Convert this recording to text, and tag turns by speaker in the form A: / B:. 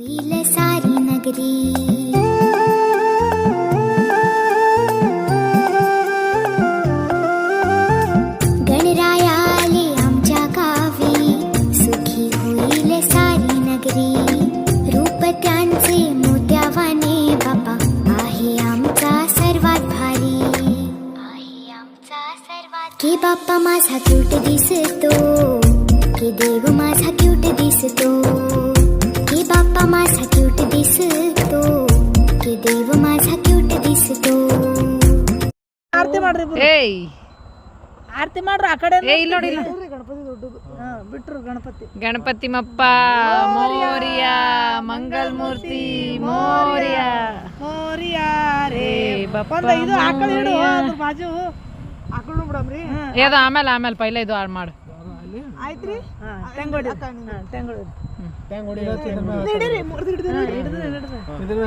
A: होईल सारी नगरी गणरायाले आमच्या गावी सुखी होईल सारी नगरी रूप त्यांचे मोत्यावाने बापा आहे आमचा सर्वात भारी आहे आमचा सर्वात की बाप्पा माझा क्यूट दिसतो की देव माझा क्यूट दिसतो की बाप्पा माझा क्यूट दिसतो की देव माझा क्यूट दिसतो
B: ಆರತಿ ಮಾಡ್ರಿ
C: ಏಯ್
B: ಆರತಿ ಮಾಡ್ರಿ ಆ ಕಡೆ
C: ಏ ಇಲ್ಲ ನೋಡಿ ಇಲ್ಲ
B: ಗಣಪತಿ ದೊಡ್ಡದು ಬಿಟ್ರು ಗಣಪತಿ
C: ಗಣಪತಿ ಮಪ್ಪ ಮೋರಿಯ ಮಂಗಲ್ ಮೂರ್ತಿ ಮೋರಿಯ
B: ಮೋರಿಯಾ ರೇ
C: ಬಪ್ಪ
B: ಒಂದ ಇದು ಆಕಳ ಇಡು
C: ಮೋರಿಯ.
B: ಅದ್ರ ಬಾಜು ಆಕಳ ಬಿಡಮ್ರಿ
C: ಅದು ಆಮೇಲೆ ಪೈಲ ಇದು ಹಾಳು ಮಾಡು
B: ಆಯ್ತ್ರಿ ತೆಂಗೋಡಿ ತೆಂಗೋಡಿ ಹಿಡಿದ್ರಿ ಹಿಡಿದ್ರಿ